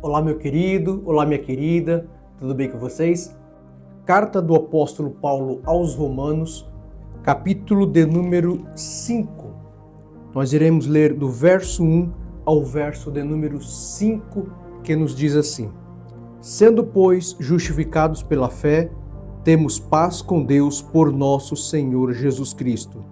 Olá, meu querido, olá, minha querida, tudo bem com vocês? Carta do apóstolo Paulo aos Romanos, capítulo de número 5. Nós iremos ler do verso 1 ao verso de número 5, que nos diz assim: Sendo, pois, justificados pela fé, temos paz com Deus por nosso Senhor Jesus Cristo,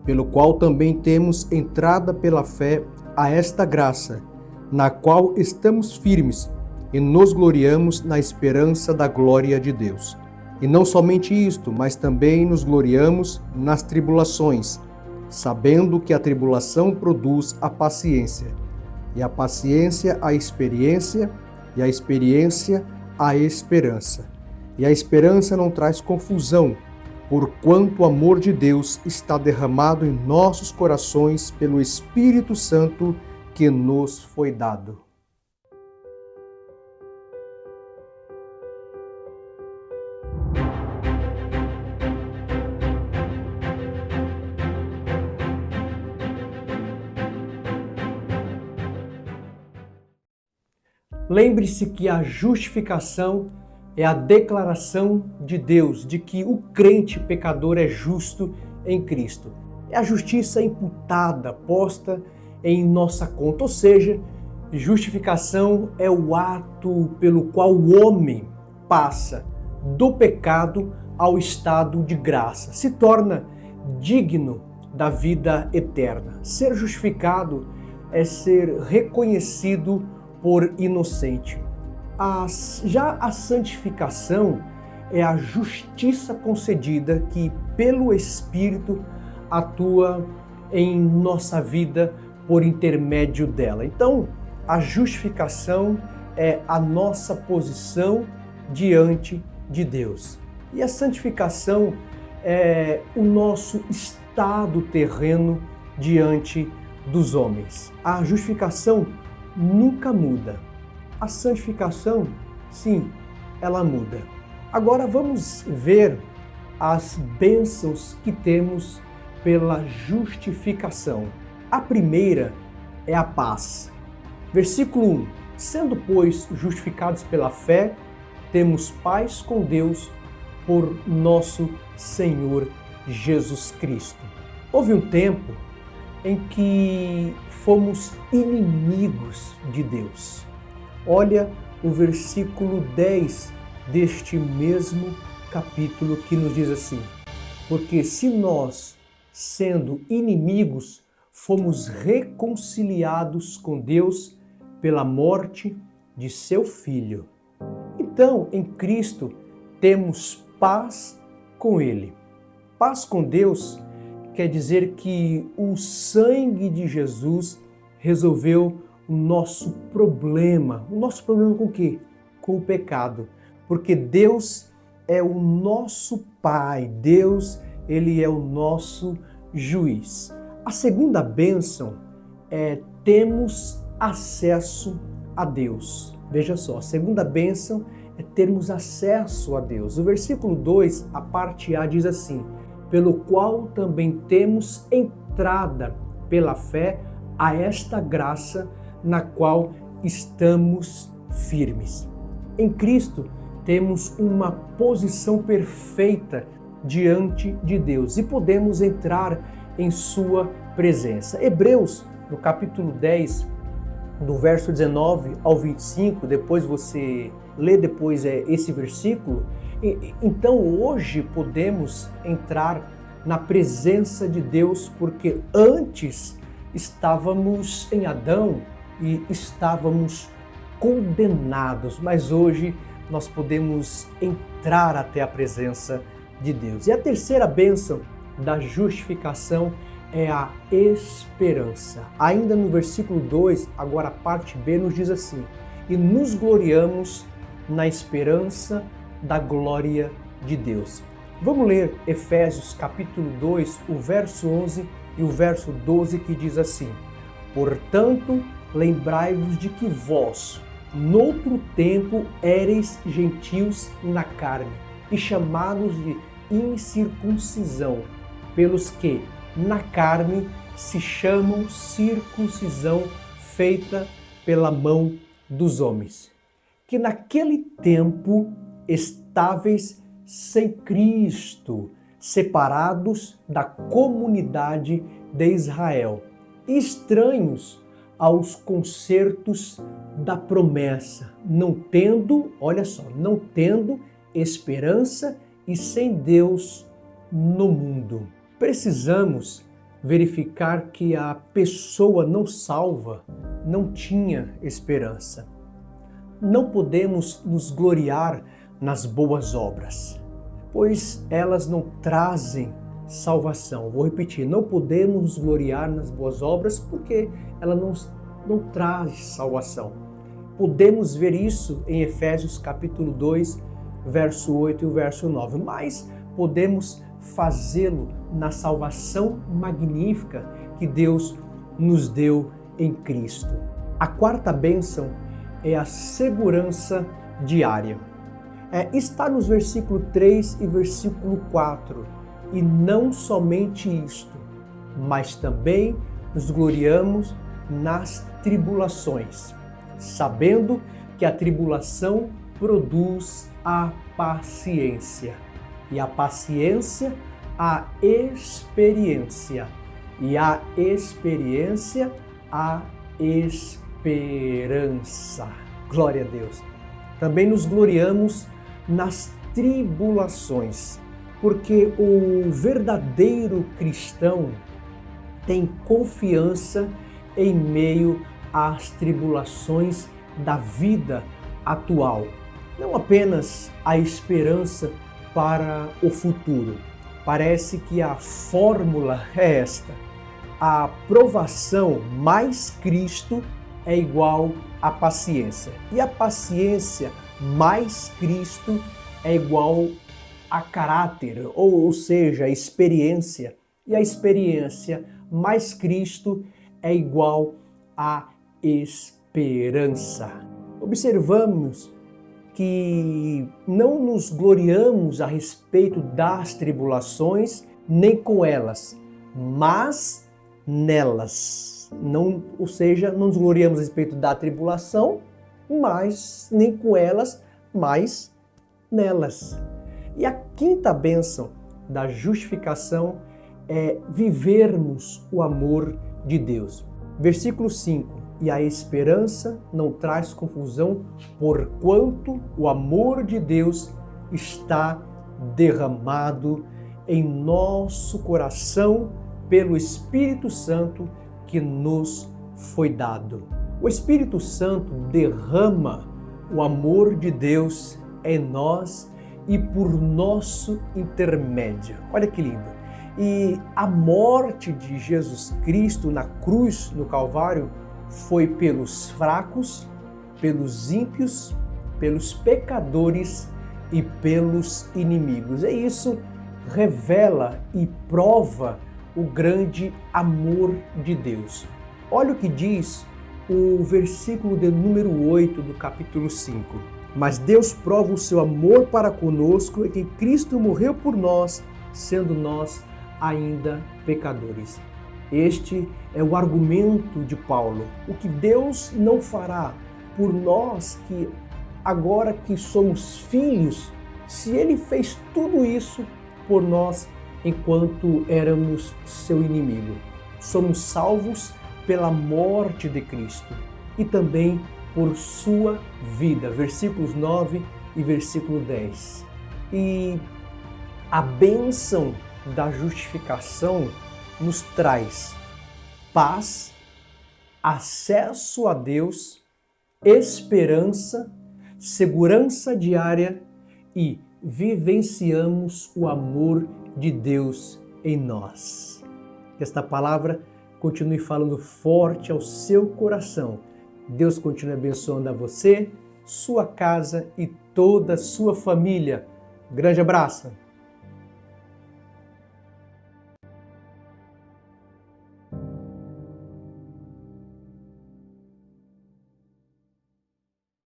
pelo qual também temos entrada pela fé a esta graça, na qual estamos firmes e nos gloriamos na esperança da glória de Deus. E não somente isto, mas também nos gloriamos nas tribulações, sabendo que a tribulação produz a paciência, e a paciência a experiência, e a experiência a esperança. E a esperança não traz confusão, porquanto o amor de Deus está derramado em nossos corações pelo Espírito Santo que nos foi dado. Lembre-se que a justificação é a declaração de Deus de que o crente pecador é justo em Cristo. É a justiça imputada, posta em nossa conta, ou seja, justificação é o ato pelo qual o homem passa do pecado ao estado de graça, se torna digno da vida eterna. Ser justificado é ser reconhecido por inocente. Já a santificação é a justiça concedida que, pelo Espírito, atua em nossa vida por intermédio dela. Então, a justificação é a nossa posição diante de Deus. E a santificação é o nosso estado terreno diante dos homens. A justificação nunca muda. A santificação, sim, ela muda. Agora vamos ver as bênçãos que temos pela justificação. A primeira é a paz. Versículo 1. Sendo, pois, justificados pela fé, temos paz com Deus por nosso Senhor Jesus Cristo. Houve um tempo em que fomos inimigos de Deus. Olha o versículo 10 deste mesmo capítulo que nos diz assim: porque se nós, sendo inimigos, fomos reconciliados com Deus pela morte de seu Filho. Então, em Cristo, temos paz com Ele. Paz com Deus quer dizer que o sangue de Jesus resolveu o nosso problema. O nosso problema com o quê? Com o pecado. Porque Deus é o nosso Pai. Deus, Ele é o nosso juiz. A segunda bênção é termos acesso a Deus. Veja só, a segunda bênção é termos acesso a Deus. O versículo 2, a parte A, diz assim: pelo qual também temos entrada pela fé a esta graça na qual estamos firmes. Em Cristo temos uma posição perfeita diante de Deus e podemos entrar em sua presença. Hebreus, no capítulo 10, do verso 19 ao 25, depois você lê esse versículo. Então hoje podemos entrar na presença de Deus, porque antes estávamos em Adão e estávamos condenados, mas hoje nós podemos entrar até a presença de Deus. E a terceira bênção da justificação é a esperança. Ainda no versículo 2, agora a parte B, nos diz assim: e nos gloriamos na esperança da glória de Deus. Vamos ler Efésios capítulo 2, o verso 11 e o verso 12, que diz assim: portanto, lembrai-vos de que vós, noutro tempo, éreis gentios na carne, e chamados de incircuncisão, pelos que, na carne, se chamam circuncisão feita pela mão dos homens. que naquele tempo estáveis sem Cristo, separados da comunidade de Israel, estranhos aos concertos da promessa, não tendo, olha só, não tendo esperança e sem Deus no mundo. Precisamos verificar que a pessoa não salva não tinha esperança. Não podemos nos gloriar nas boas obras, pois elas não trazem salvação. Vou repetir, não podemos nos gloriar nas boas obras porque ela não traz salvação. Podemos ver isso em Efésios capítulo 2, verso 8 e o verso 9, mas podemos fazê-lo na salvação magnífica que Deus nos deu em Cristo. A quarta bênção é a segurança diária. Está nos versículo 3 e versículo 4. E não somente isto, mas também nos gloriamos nas tribulações, sabendo que a tribulação produz a paciência, e a paciência a experiência, e a experiência a esperança. Glória a Deus. Também nos gloriamos nas tribulações, porque o verdadeiro cristão tem confiança em meio às tribulações da vida atual. Não apenas a esperança para o futuro. Parece que a fórmula é esta: a provação mais Cristo é igual à paciência. E a paciência mais Cristo é igual a caráter, ou seja, a experiência. E a experiência mais Cristo é igual a esperança. Observamos que não nos gloriamos a respeito das tribulações, nem com elas, mas nelas. Não, ou seja, não nos gloriamos a respeito da tribulação, mas nem com elas, mas nelas. E a quinta bênção da justificação é vivermos o amor de Deus. Versículo 5. E a esperança não traz confusão, porquanto o amor de Deus está derramado em nosso coração pelo Espírito Santo que nos foi dado. O Espírito Santo derrama o amor de Deus em nós e por nosso intermédio. Olha que lindo! E a morte de Jesus Cristo na cruz, no Calvário, foi pelos fracos, pelos ímpios, pelos pecadores e pelos inimigos. E isso revela e prova o grande amor de Deus. Olha o que diz o versículo de número 8 do capítulo 5. Mas Deus prova o seu amor para conosco em que Cristo morreu por nós, sendo nós ainda pecadores. Este é o argumento de Paulo. O que Deus não fará por nós, que agora que somos filhos, se Ele fez tudo isso por nós enquanto éramos seu inimigo. Somos salvos pela morte de Cristo e também por sua vida. Versículos 9 e versículo 10. E a bênção da justificação nos traz paz, acesso a Deus, esperança, segurança diária e vivenciamos o amor de Deus em nós. Que esta palavra continue falando forte ao seu coração. Deus continue abençoando a você, sua casa e toda a sua família. Grande abraço!